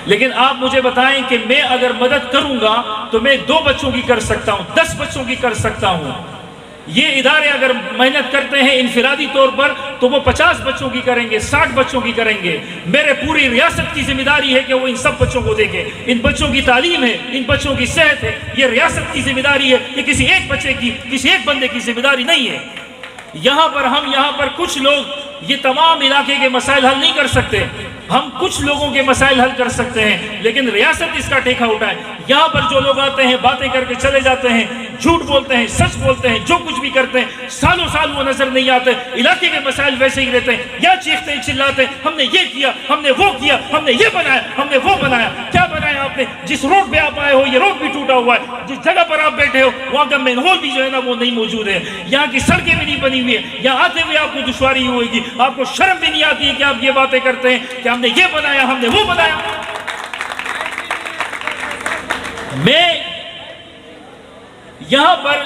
لیکن آپ مجھے بتائیں کہ میں اگر مدد کروں گا تو میں 2 بچوں کی کر سکتا ہوں، 10 بچوں کی کر سکتا ہوں۔ یہ ادارے اگر محنت کرتے ہیں انفرادی طور پر تو وہ 50 بچوں کی کریں گے، 60 بچوں کی کریں گے۔ میرے پوری ریاست کی ذمہ داری ہے کہ وہ ان سب بچوں کو دیکھیں۔ ان بچوں کی تعلیم ہے، ان بچوں کی صحت ہے، یہ ریاست کی ذمہ داری ہے، یہ کسی ایک بچے کی، کسی ایک بندے کی ذمہ داری نہیں ہے۔ یہاں پر کچھ لوگ یہ تمام علاقے کے مسائل حل نہیں کر سکتے، ہم کچھ لوگوں کے مسائل حل کر سکتے ہیں، لیکن ریاست اس کا ٹیکہ اٹھائے۔ یہاں پر جو لوگ آتے ہیں باتیں کر کے چلے جاتے ہیں، جھوٹ بولتے ہیں، سچ بولتے ہیں، جو کچھ بھی کرتے ہیں، سالوں سال وہ نظر نہیں آتے، علاقے کے مسائل ویسے ہی رہتے ہیں، یا چیختے ہیں چلاتے ہیں، ہم نے یہ کیا، ہم نے وہ کیا، ہم نے یہ بنایا، ہم نے وہ بنایا۔ کیا بنایا آپ نے؟ جس روڈ پہ آپ آئے ہو یہ روڈ بھی ٹوٹا ہوا ہے، جس جگہ پر آپ بیٹھے ہو وہاں کا مین ہول بھی جو ہے نا وہ نہیں موجود ہے، یہاں کی سڑکیں بھی نہیں بنی ہوئی ہیں، یہاں آتے ہوئے آپ کو دشواری ہوئے گی، آپ کو شرم بھی نہیں آتی ہے کہ آپ یہ باتیں کرتے ہیں کہ ہم نے یہ بنایا، ہم نے وہ بنایا۔ میں یہاں پر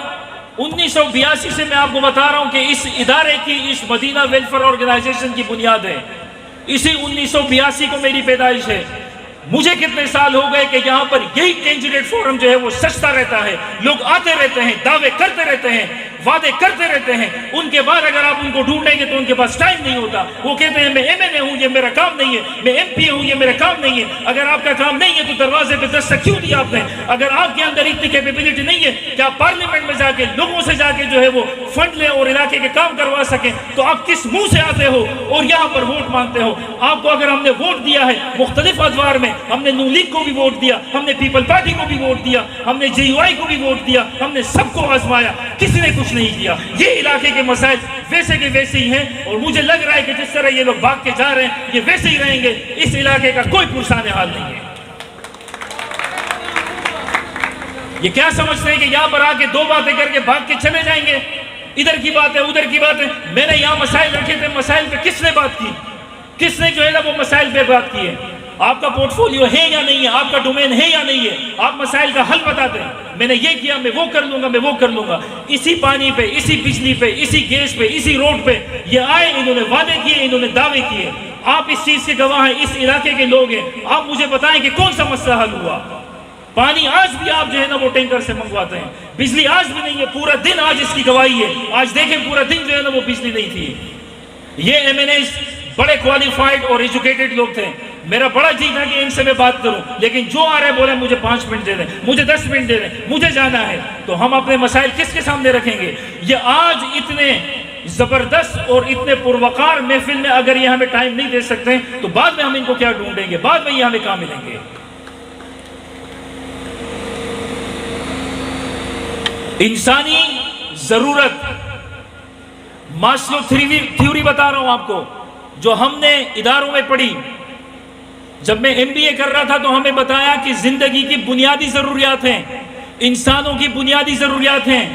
1982 سے میں آپ کو بتا رہا ہوں کہ اس ادارے کی، اس مدینہ ویلفیئر آرگنائزیشن کی بنیاد ہے، اسی 1982 کو میری پیدائش ہے۔ مجھے کتنے سال ہو گئے کہ یہاں پر یہی کینڈیڈیٹ فورم جو ہے وہ سجتا رہتا ہے، لوگ آتے رہتے ہیں، دعوے کرتے رہتے ہیں، وعدے کرتے رہتے ہیں، ان کے بعد اگر آپ ان کو ڈھونڈیں گے تو ان کے پاس ٹائم نہیں ہوتا۔ وہ کہتے ہیں میں ایم این اے ہوں، یہ میرا کام نہیں ہے، میں ایم پی ہوں، یہ میرا کام نہیں ہے۔ اگر آپ کا کام نہیں ہے تو دروازے پہ دستک کیوں دیا آپ نے؟ اگر آپ کے اندر اتنی کیپیبلٹی نہیں ہے کہ آپ پارلیمنٹ میں جا کے لوگوں سے جا کے جو ہے وہ فنڈ لیں اور علاقے کے کام کروا سکیں، تو آپ کس منہ سے آتے ہو اور یہاں پر ووٹ مانگتے ہو؟ آپ کو اگر ہم نے ووٹ دیا ہے مختلف ادوار میں، ہم نے نون لیگ کو بھی ووٹ دیا، ہم نے پیپل پارٹی کو بھی ووٹ دیا، ہم نے جے یو آئی کو بھی ووٹ دیا، ہم نے سب کو آزمایا، کسی نے کچھ نہیں کیا۔ یہ علاقے کے مسائل ویسے کے ویسے ہی ہیں، اور مجھے لگ رہا ہے کہ جس طرح یہ لوگ بھاگ کے جا رہے ہیں یہ ویسے ہی رہیں گے۔ اس علاقے کا کوئی پرسان حال نہیں ہے۔ یہ کیا سمجھتے ہیں کہ یہاں پر آ کے 2 باتیں کر کے بھاگ کے چلے جائیں گے؟ ادھر کی بات ہے، ادھر کی بات ہے۔ میں نے یہاں مسائل رکھے تھے، مسائل پہ کس نے بات کی؟ کس نے جو ہے نا وہ مسائل پہ بات کی ہے؟ آپ کا پورٹ فولیو ہے یا نہیں ہے؟ آپ کا ڈومین ہے یا نہیں ہے؟ آپ مسائل کا حل بتاتے ہیں، میں نے یہ کیا، میں وہ کر لوں گا، میں وہ کر لوں گا۔ اسی پانی پہ، اسی بجلی پہ، اسی گیس پہ، اسی روڈ پہ یہ آئے، انہوں نے وعدے کیے، انہوں نے دعوے کیے۔ آپ اس چیز کے گواہ ہیں، اس علاقے کے لوگ ہیں۔ آپ مجھے بتائیں کہ کون سا مسئلہ حل ہوا؟ پانی آج بھی آپ جو ہے نا وہ ٹینکر سے منگواتے ہیں، بجلی آج بھی نہیں ہے، پورا دن آج اس کی گواہی ہے۔ آج دیکھیں پورا دن جو ہے نا وہ بجلی نہیں تھی۔ یہ ایم این ایز بڑے کوالیفائڈ اور ایجوکیٹڈ لوگ تھے، میرا بڑا جی تھا کہ ان سے میں بات کروں، لیکن جو آ رہے بولے مجھے 5 منٹ دے دیں، مجھے 10 منٹ دے دیں، مجھے جانا ہے۔ تو ہم اپنے مسائل کس کے سامنے رکھیں گے؟ یہ آج اتنے زبردست اور اتنے پروقار محفل میں اگر یہ ہمیں ٹائم نہیں دے سکتے تو بعد میں ہم ان کو کیا ڈھونڈیں گے؟ بعد میں یہ ہمیں کہاں ملیں گے؟ انسانی ضرورت، ماسلو تھیوری بتا رہا ہوں آپ کو، جو ہم نے اداروں میں پڑھی۔ جب میں ایم بی اے کر رہا تھا تو ہمیں بتایا کہ زندگی کی بنیادی ضروریات ہیں، انسانوں کی بنیادی ضروریات ہیں۔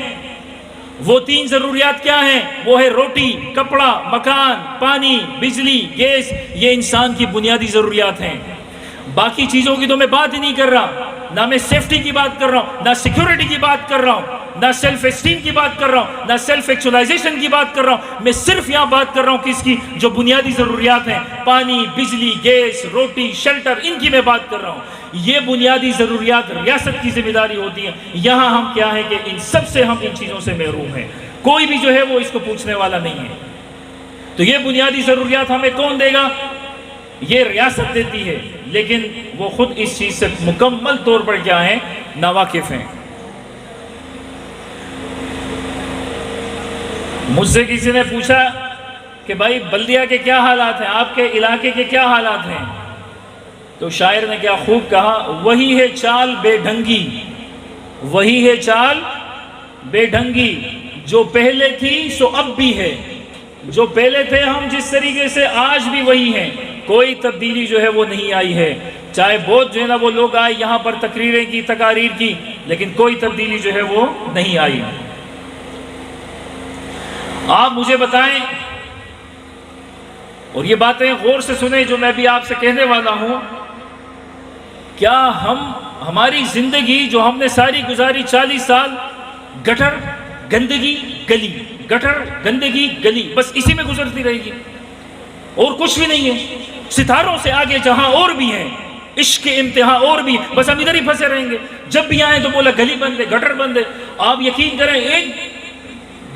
وہ 3 ضروریات کیا ہیں؟ وہ ہے روٹی، کپڑا، مکان، پانی، بجلی، گیس۔ یہ انسان کی بنیادی ضروریات ہیں۔ باقی چیزوں کی تو میں بات ہی نہیں کر رہا، نہ میں سیفٹی کی بات کر رہا ہوں، نہ سیکیورٹی کی بات کر رہا ہوں، نہ سیلف اسٹیم کی بات کر رہا ہوں، نہ سیلف ایکچولائزیشن کی بات کر رہا ہوں۔ میں صرف یہاں بات کر رہا ہوں کس کی؟ جو بنیادی ضروریات ہیں، پانی، بجلی، گیس، روٹی، شیلٹر، ان کی میں بات کر رہا ہوں۔ یہ بنیادی ضروریات ریاست کی ذمہ داری ہوتی ہے۔ یہاں ہم کیا ہے کہ ان سب سے ہم ان چیزوں سے محروم ہیں، کوئی بھی جو ہے وہ اس کو پوچھنے والا نہیں ہے۔ تو یہ بنیادی ضروریات ہمیں کون دے گا؟ یہ ریاست دیتی ہے، لیکن وہ خود اس چیز سے مکمل طور پر کیا ہیں؟ ناواقف ہیں۔ مجھ سے کسی نے پوچھا کہ بھائی بلدیہ کے کیا حالات ہیں، آپ کے علاقے کے کیا حالات ہیں؟ تو شاعر نے کیا خوب کہا، وہی ہے چال بے ڈھنگی، وہی ہے چال بے ڈھنگی، جو پہلے تھی سو اب بھی ہے۔ جو پہلے تھے ہم جس طریقے سے آج بھی وہی ہیں، کوئی تبدیلی جو ہے وہ نہیں آئی ہے۔ چاہے بہت جو ہے نا وہ لوگ آئے یہاں پر تقریریں کی، تقاریر کی، لیکن کوئی تبدیلی جو ہے وہ نہیں آئی۔ آپ مجھے بتائیں، اور یہ باتیں غور سے سنیں جو میں بھی آپ سے کہنے والا ہوں، کیا ہماری زندگی جو ہم نے ساری گزاری 40 سال گٹر گندگی گلی، گٹر گندگی گلی، بس اسی میں گزرتی رہے گی اور کچھ بھی نہیں ہے؟ ستاروں سے آگے جہاں اور بھی ہیں، عشق کے انتہا اور بھی، بس ہم ادھر ہی پھنسے رہیں گے. جب بھی آئیں تو بولا گلی بند ہے، گٹر بند ہے. آپ یقین کریں ایک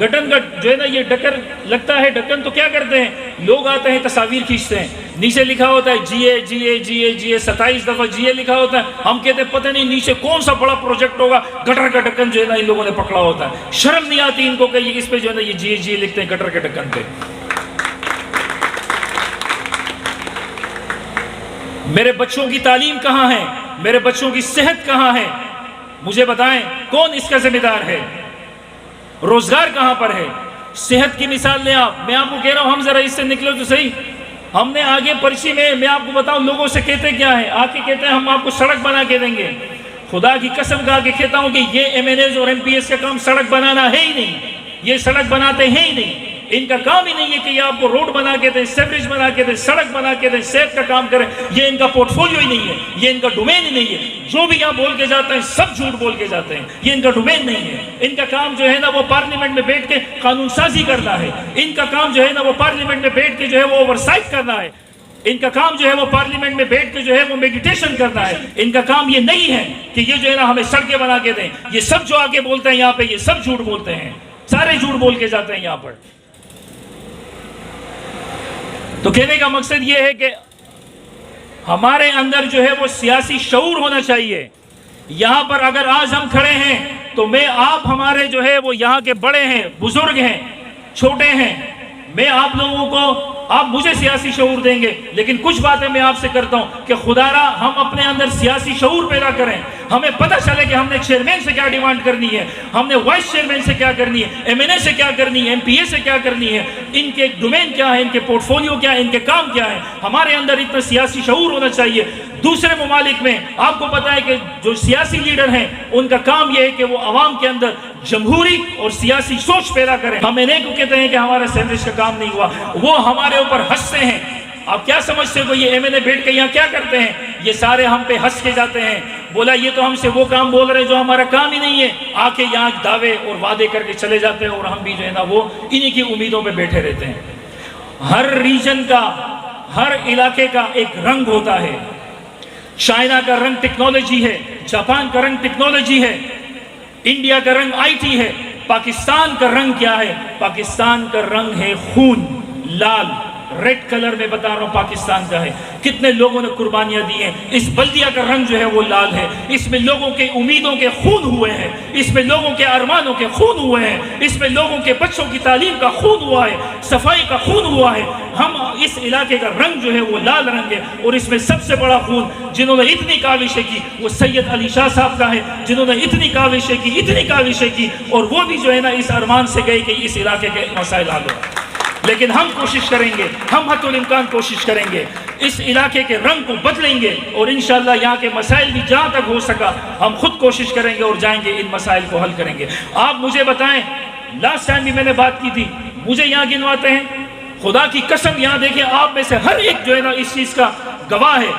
گٹن کا جو ہے نا یہ ڈکر لگتا ہے ڈکن، تو کیا کرتے ہیں لوگ آتے ہیں تصاویر کھینچتے ہیں، نیچے لکھا ہوتا ہے جیے جیے جیے جیے 27 دفعہ جیے لکھا ہوتا ہے. ہم کہتے ہیں پتہ نہیں نیچے کون سا بڑا پروجیکٹ ہوگا، گٹر کا ڈکن جو ہے نا ان لوگوں نے پکڑا ہوتا ہے. شرم نہیں آتی ان کو کہ یہ اس پہ جو ہے نا یہ جیے جیے لکھتے ہیں گٹر کے ڈکن پہ. میرے بچوں کی تعلیم کہاں ہے؟ میرے بچوں کی صحت کہاں ہے؟ مجھے بتائیں کون اس کا ذمہ دار ہے؟ روزگار کہاں پر ہے؟ صحت کی مثال لیں آپ. میں آپ کو کہہ رہا ہوں ہم ذرا اس سے نکلو تو صحیح. ہم نے آگے پرچی میں آپ کو بتاؤں لوگوں سے کہتے کیا ہے، آ کے کہتے ہیں ہم آپ کو سڑک بنا کے دیں گے. خدا کی قسم کھا کے کہتا ہوں کہ یہ ایم این ایز اور ایم پی ایس کا کام سڑک بنانا ہے ہی نہیں. یہ سڑک بناتے ہیں ہی نہیں. ان کا کام ہی نہیں ہے کہ یہ آپ کو روڈ بنا کے دیں، سیوریج بنا کے دیں، سڑک بنا کے دیں، صحت کا کام کریں. یہ ان کا پورٹ فولیو ہی نہیں ہے، یہ ان کا ڈومین ہی نہیں ہے. جو بھی یہاں بول کے جاتے ہیں سب جھوٹ بول کے جاتے ہیں. یہ ان کا ڈومین نہیں ہے. ان کا کام جو ہے نا وہ پارلیمنٹ میں بیٹھ کے قانون سازی کرنا ہے. ان کا کام جو ہے نا وہ پارلیمنٹ میں بیٹھ کے جو ہے وہ اوورسائٹ کرنا ہے. ان کا کام جو ہے وہ پارلیمنٹ میں بیٹھ کے جو ہے وہ میڈیٹیشن کرنا ہے. ان کا کام یہ نہیں ہے کہ یہ جو ہے نا ہمیں سڑکیں بنا کے دیں. یہ سب جو آگے بولتے ہیں یہاں پہ یہ سب جھوٹ بولتے ہیں. سارے جھوٹ بول کے جاتے ہیں یہاں پر. تو کہنے کا مقصد یہ ہے کہ ہمارے اندر جو ہے وہ سیاسی شعور ہونا چاہیے. یہاں پر اگر آج ہم کھڑے ہیں تو میں آپ ہمارے جو ہے وہ یہاں کے بڑے ہیں، بزرگ ہیں، چھوٹے ہیں، میں آپ لوگوں کو آپ مجھے سیاسی شعور دیں گے، لیکن کچھ باتیں میں آپ سے کرتا ہوں کہ خدا را ہم اپنے اندر سیاسی شعور پیدا کریں. ہمیں پتہ چلے کہ ہم نے چیئرمین سے کیا ڈیمانڈ کرنی ہے، ہم نے وائس چیئرمین سے کیا کرنی ہے، ایم این اے سے کیا کرنی ہے، ایم پی اے سے کیا کرنی ہے، ان کے ڈومین کیا ہے، ان کے پورٹ فولیو کیا ہے، ان کے کام کیا ہے. ہمارے اندر اتنا سیاسی شعور ہونا چاہیے. دوسرے ممالک میں آپ کو پتہ ہے کہ جو سیاسی لیڈر ہیں ان کا کام یہ ہے کہ وہ عوام کے اندر جمہوری اور سیاسی سوچ پیدا کریں. ہم انہیں کو کہتے ہیں کہ ہمارا سینڈوچ کا کام نہیں ہوا، وہ ہمارے اوپر ہنستے ہیں. آپ کیا سمجھتے ہو یہ ایم این اے بیٹھ کے یہاں کیا کرتے ہیں؟ یہ سارے ہم پہ ہنس کے جاتے ہیں. بولا یہ تو ہم سے وہ کام بول رہے ہیں جو ہمارا کام ہی نہیں ہے. آ کے یہاں دعوے اور وعدے کر کے چلے جاتے ہیں اور ہم بھی جو ہے نا وہ انہی کی امیدوں پہ بیٹھے رہتے ہیں. ہر ریجن کا، ہر علاقے کا ایک رنگ ہوتا ہے. چائنا کا رنگ ٹیکنالوجی ہے، جاپان کا رنگ ٹیکنالوجی ہے، انڈیا کا رنگ آئی ٹی ہے. پاکستان کا رنگ کیا ہے؟ پاکستان کا رنگ ہے خون، لال، ریڈ کلر میں بتا رہا ہوں پاکستان کا ہے. کتنے لوگوں نے قربانیاں دی ہیں. اس بلدیہ کا رنگ جو ہے وہ لال ہے. اس میں لوگوں کے امیدوں کے خون ہوئے ہیں، اس میں لوگوں کے ارمانوں کے خون ہوئے ہیں، اس میں لوگوں کے بچوں کی تعلیم کا خون ہوا ہے، صفائی کا خون ہوا ہے. ہم اس علاقے کا رنگ جو ہے وہ لال رنگ ہے. اور اس میں سب سے بڑا خون جنہوں نے اتنی کاوشیں کی وہ سید علی شاہ صاحب کا ہے، جنہوں نے اتنی کاوشیں کی اور وہ بھی جو ہے نا اس ارمان سے گئے کہ اس علاقے کے مسائل حل ہو. لیکن ہم کوشش کریں گے، ہم حتی الامکان کوشش کریں گے، اس علاقے کے رنگ کو بدلیں گے اور انشاءاللہ یہاں کے مسائل بھی جہاں تک ہو سکا ہم خود کوشش کریں گے اور جائیں گے ان مسائل کو حل کریں گے. آپ مجھے بتائیں، لاسٹ ٹائم بھی میں نے بات کی تھی، مجھے یہاں گنواتے ہیں. خدا کی قسم یہاں دیکھیں آپ میں سے ہر ایک جو ہے نا اس چیز کا گواہ ہے.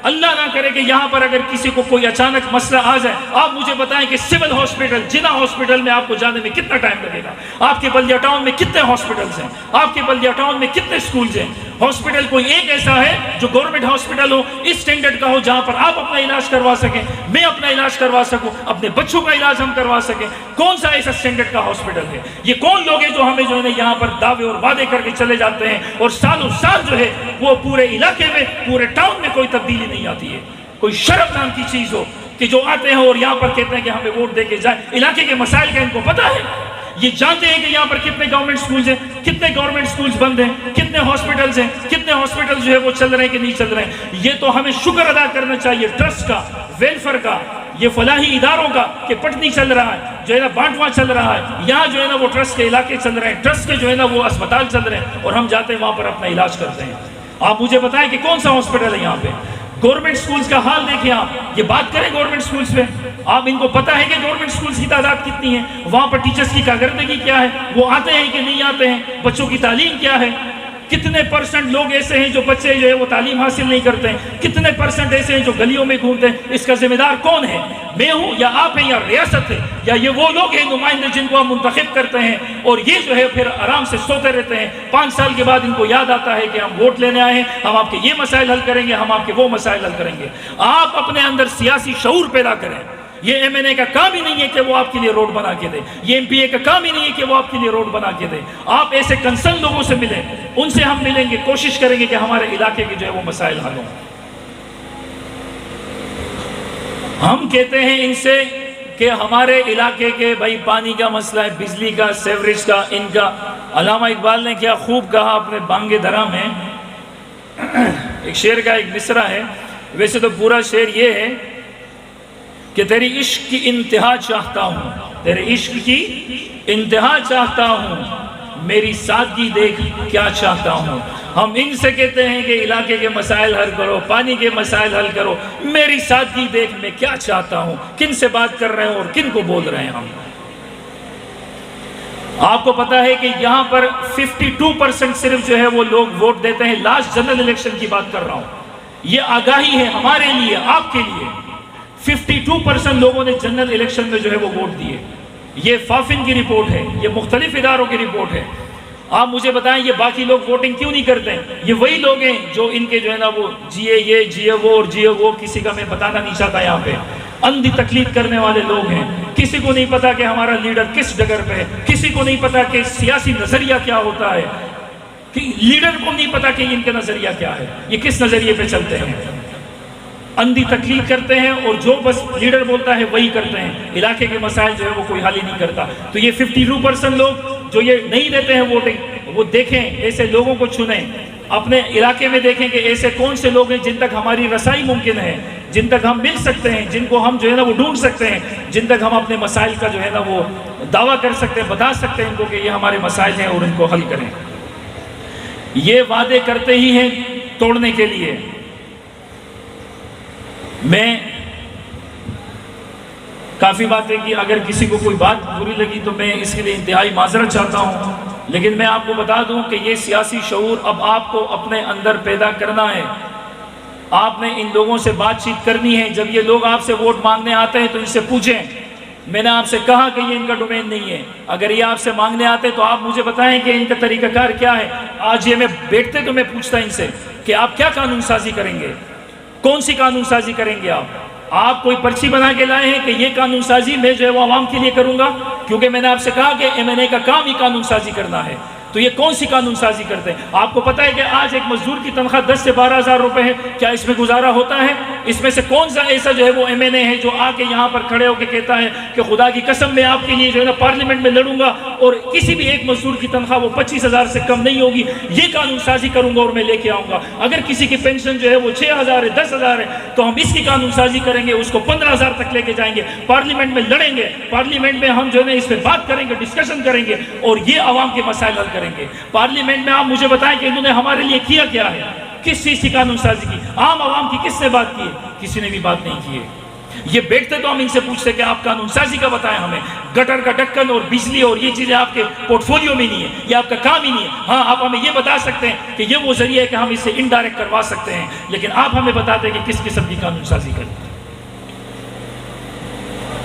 اللہ نہ کرے کہ یہاں پر اگر کسی کو کوئی اچانک مسئلہ آ جائے، آپ مجھے بتائیں کہ سول ہاسپٹل، جناح ہاسپٹل میں آپ کو جانے میں کتنا ٹائم لگے گا؟ آپ کے بلدیہ ٹاؤن میں کتنے ہاسپٹلز ہیں؟ آپ کے بلدیہ ٹاؤن میں کتنے سکولز ہیں؟ ہاسپٹل کوئی ایک ایسا ہے جو گورنمنٹ ہاسپٹل ہو، اس سٹینڈرڈ کا ہو، جہاں پر آپ اپنا علاج کروا سکیں، میں اپنا علاج کروا سکوں، اپنے بچوں کا علاج ہم کروا سکیں. کون سا ایسا سٹینڈرڈ کا ہاسپٹل ہے؟ یہ کون لوگ ہیں جو ہمیں جو ہے نا یہاں پر دعوے اور وعدے کر کے چلے جاتے ہیں اور سالوں سال جو ہے وہ پورے علاقے میں، پورے ٹاؤن میں کوئی تبدیلی نہیں آتی ہے؟ کوئی شرم نام کی چیز ہو کہ جو آتے ہیں اور یہاں پر کہتے ہیں کہ ہمیں ووٹ دے کے جائیں. علاقے کے مسائل کا ان کو پتہ ہے. یہ جانتے ہیں کہ یہاں پر کتنے گورنمنٹ سکولز ہیں، کتنے گورنمنٹ سکولز بند ہیں، کتنے ہاسپٹلز ہیں، کتنے ہاسپٹل جو ہے وہ چل رہے ہیں کہ نہیں چل رہے ہیں. یہ تو ہمیں شکر ادا کرنا چاہیے ٹرسٹ کا، ویلفیئر کا، یہ فلاحی اداروں کا کہ پٹنی چل رہا ہے، جو ہے نا بانٹواں چل رہا ہے، یہاں جو ہے نا وہ ٹرسٹ کے علاقے چل رہے ہیں، ٹرسٹ کے جو ہے نا وہ اسپتال چل رہے ہیں اور ہم جاتے ہیں وہاں پر اپنا علاج کرتے ہیں. آپ مجھے بتائیں کہ کون سا ہاسپٹل ہے یہاں پہ؟ گورنمنٹ سکولز کا حال دیکھیں. آپ یہ بات کریں گورنمنٹ سکولز پہ، آپ ان کو پتہ ہے کہ گورنمنٹ سکولز کی تعداد کتنی ہے، وہاں پر ٹیچرز کی کارکردگی کیا ہے، وہ آتے ہیں کہ نہیں آتے ہیں، بچوں کی تعلیم کیا ہے، کتنے پرسنٹ لوگ ایسے ہیں جو بچے جو ہے وہ تعلیم حاصل نہیں کرتے ہیں, کتنے پرسنٹ ایسے ہیں جو گلیوں میں گھومتے ہیں. اس کا ذمہ دار کون ہے؟ میں ہوں یا آپ ہیں یا ریاست ہے یا یہ وہ لوگ ہیں نمائندے جن کو ہم منتخب کرتے ہیں, اور یہ جو ہے پھر آرام سے سوتے رہتے ہیں. 5 سال کے بعد ان کو یاد آتا ہے کہ ہم ووٹ لینے آئے ہیں, ہم آپ کے یہ مسائل حل کریں گے, ہم آپ کے وہ مسائل حل کریں گے. آپ اپنے اندر سیاسی شعور پیدا کریں. یہ ایم این اے کا کام ہی نہیں ہے کہ وہ آپ کے لیے روڈ بنا کے دے, یہ ایم پی اے کا کام ہی نہیں ہے کہ وہ آپ کے لیے روڈ بنا کے دے. آپ ایسے کنسرن لوگوں سے ملیں, ان سے ہم ملیں گے, کوشش کریں گے کہ ہمارے علاقے کے جو ہے وہ مسائل حل ہوں. ہم کہتے ہیں ان سے کہ ہمارے علاقے کے بھائی پانی کا مسئلہ ہے, بجلی کا, سیوریج کا, ان کا. علامہ اقبال نے کیا خوب کہا اپنے بانگ درا میں, ایک شعر کا ایک مصرع ہے, ویسے تو پورا شعر یہ ہے کہ تیری عشق کی انتہا چاہتا ہوں, تیرے عشق کی انتہا چاہتا ہوں, میری سادگی دیکھ کیا چاہتا ہوں. ہم ان سے کہتے ہیں کہ علاقے کے مسائل حل کرو, پانی کے مسائل حل کرو, میری سادگی دیکھ میں کیا چاہتا ہوں. کن سے بات کر رہے ہیں اور کن کو بول رہے ہیں ہم؟ آپ کو پتا ہے کہ یہاں پر 52% صرف جو ہے وہ لوگ ووٹ دیتے ہیں. لاسٹ جنرل الیکشن کی بات کر رہا ہوں, یہ آگاہی ہے ہمارے لیے, آپ کے لیے. 52% لوگوں نے جنرل الیکشن میں جو ہے وہ ووٹ دیے. یہ فافن کی رپورٹ ہے, یہ مختلف اداروں کی رپورٹ ہے. آپ مجھے بتائیں یہ باقی لوگ ووٹنگ کیوں نہیں کرتے ہیں؟ یہ وہی لوگ ہیں جو ان کے جو ہے نا وہ جیے یہ جیے وہ اور جیے وہ, کسی کا میں بتانا نہیں چاہتا یہاں پہ. اندھی تقلید کرنے والے لوگ ہیں. کسی کو نہیں پتا کہ ہمارا لیڈر کس ڈگر پہ ہے, کسی کو نہیں پتا کہ سیاسی نظریہ کیا ہوتا ہے, کہ لیڈر کو نہیں پتا کہ ان کا نظریہ کیا ہے, یہ کس نظریے پہ چلتے ہیں. اندھی تقلید کرتے ہیں اور جو بس لیڈر بولتا ہے وہی کرتے ہیں. علاقے کے مسائل جو ہے وہ کوئی حل ہی نہیں کرتا. تو یہ 52% لوگ جو یہ نہیں دیتے ہیں ووٹنگ, وہ دیکھیں, ایسے لوگوں کو چنیں. اپنے علاقے میں دیکھیں کہ ایسے کون سے لوگ ہیں جن تک ہماری رسائی ممکن ہے, جن تک ہم مل سکتے ہیں, جن کو ہم جو ہے نا وہ ڈھونڈ سکتے ہیں, جن تک ہم اپنے مسائل کا جو ہے نا وہ دعویٰ کر سکتے ہیں, بتا سکتے ہیں ان کو کہ یہ ہمارے مسائل ہیں اور ان کو حل کریں. یہ وعدے کرتے ہی ہیں توڑنے کے لیے. میں کافی باتیں کی, اگر کسی کو کوئی بات بری لگی تو میں اس کے لیے انتہائی معذرت چاہتا ہوں, لیکن میں آپ کو بتا دوں کہ یہ سیاسی شعور اب آپ کو اپنے اندر پیدا کرنا ہے. آپ نے ان لوگوں سے بات چیت کرنی ہے. جب یہ لوگ آپ سے ووٹ مانگنے آتے ہیں تو ان سے پوچھیں. میں نے آپ سے کہا کہ یہ ان کا ڈومین نہیں ہے. اگر یہ آپ سے مانگنے آتے تو آپ مجھے بتائیں کہ ان کا طریقہ کار کیا ہے. آج یہ میں بیٹھتے تو میں پوچھتا ان سے کہ آپ کیا قانون سازی کریں گے, کون سی قانون سازی کریں گے آپ کوئی پرچی بنا کے لائے ہیں کہ یہ قانون سازی میں جو ہے وہ عوام کے لیے کروں گا؟ کیونکہ میں نے آپ سے کہا کہ ایم این اے کا کام ہی قانون سازی کرنا ہے. تو یہ کون سی قانون سازی کرتے ہیں؟ آپ کو پتا ہے کہ آج ایک مزدور کی تنخواہ 10 سے 12 ہزار روپے ہے. کیا اس میں گزارا ہوتا ہے؟ اس میں سے کون سا ایسا جو ہے وہ ایم این اے ہے جو آ کے یہاں پر کھڑے ہو کے کہتا ہے کہ خدا کی قسم میں آپ کے لیے جو ہے نا پارلیمنٹ میں لڑوں گا اور کسی بھی ایک مزدور کی تنخواہ وہ 25,000 سے کم نہیں ہوگی, یہ قانون سازی کروں گا اور میں لے کے آؤں گا. اگر کسی کی پینشن جو ہے وہ 6,000 ہے, 10,000 ہے, تو ہم اس کی قانون سازی کریں گے, اس کو 15,000 تک لے کے جائیں گے, پارلیمنٹ میں لڑیں گے, پارلیمنٹ میں ہم جو ہے نا اس پہ بات کریں گے, ڈسکشن کریں گے اور یہ عوام کے مسائل حل کریں گے. پارلیمنٹ میں آپ مجھے بتائیں کہ انہوں نے ہمارے لیے کیا کیا ہے, کس چیز کی قانون سازی کی؟ عام عوام کی کس نے بات کی ہے؟ کسی نے بھی بات نہیں کی ہے. یہ بیٹھتے تو ہم ان سے پوچھتے کہ آپ قانون سازی کا بتائیں ہمیں. گٹر کا ڈھکن اور بجلی اور یہ چیزیں آپ کے پورٹ فولیو میں نہیں ہے, یہ آپ کا کام ہی نہیں ہے. ہاں آپ ہمیں یہ بتا سکتے ہیں کہ یہ وہ ذریعہ ہے کہ ہم اس سے انڈائریکٹ کروا سکتے ہیں, لیکن آپ ہمیں بتاتے ہیں کہ کس قسم کی قانون سازی کریں.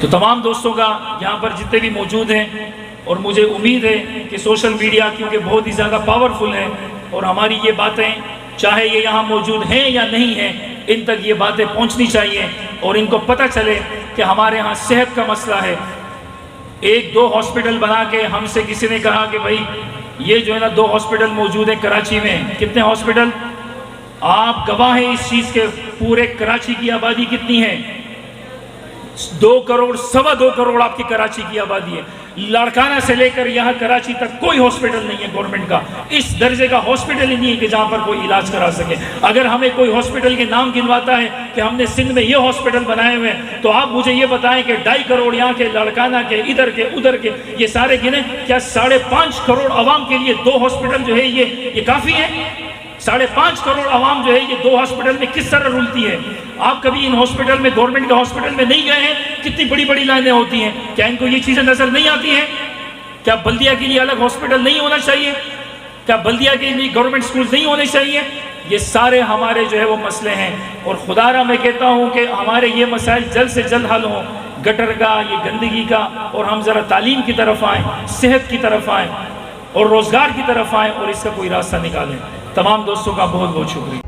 تو تمام دوستوں کا یہاں پر جتنے بھی موجود ہیں, اور مجھے امید ہے کہ سوشل میڈیا کیونکہ بہت ہی زیادہ پاورفل ہے اور ہماری یہ باتیں چاہے یہ یہاں موجود ہیں یا نہیں ہیں, ان تک یہ باتیں پہنچنی چاہیے اور ان کو پتہ چلے کہ ہمارے ہاں صحت کا مسئلہ ہے. 1-2 ہاسپٹل بنا کے ہم سے کسی نے کہا کہ بھائی یہ جو ہے نا 2 ہاسپٹل موجود ہیں کراچی میں. کتنے ہاسپٹل؟ آپ گواہ ہیں اس چیز کے. پورے کراچی کی آبادی کتنی ہے؟ 2 کروڑ 2.25 کروڑ آپ کی کراچی کی آبادی ہے. لاڑکانہ سے لے کر یہاں کراچی تک کوئی ہاسپٹل نہیں ہے گورنمنٹ کا. اس درجے کا ہاسپٹل ہی نہیں ہے کہ جہاں پر کوئی علاج کرا سکے. اگر ہمیں کوئی ہاسپٹل کے نام گنواتا ہے کہ ہم نے سندھ میں یہ ہاسپٹل بنائے ہوئے ہیں, تو آپ مجھے یہ بتائیں کہ 2.5 کروڑ یہاں کے, لاڑکانہ کے, ادھر کے یہ سارے گنے, کیا 5.5 کروڑ عوام کے لیے 2 ہاسپٹل جو ہے یہ کافی ہے؟ 5.5 کروڑ عوام جو ہے یہ 2 ہاسپٹل میں کس طرح رولتی ہے؟ آپ کبھی ان ہاسپٹل میں, گورنمنٹ کے ہاسپٹل میں نہیں گئے ہیں؟ کتنی بڑی بڑی لائنیں ہوتی ہیں. کیا ان کو یہ چیزیں نظر نہیں آتی ہیں؟ کیا بلدیہ کے لیے الگ ہاسپٹل نہیں ہونا چاہیے؟ کیا بلدیہ کے لیے گورنمنٹ سکولز نہیں ہونے چاہیے؟ یہ سارے ہمارے جو ہے وہ مسئلے ہیں، اور خدا را میں کہتا ہوں کہ ہمارے یہ مسائل جلد سے جلد حل ہوں، گٹر کا، یہ گندگی کا، اور ہم ذرا تعلیم کی طرف آئیں، صحت کی طرف آئیں اور روزگار کی طرف آئیں اور اس کا کوئی راستہ نکالیں۔ تمام دوستوں کا بہت بہت شکریہ۔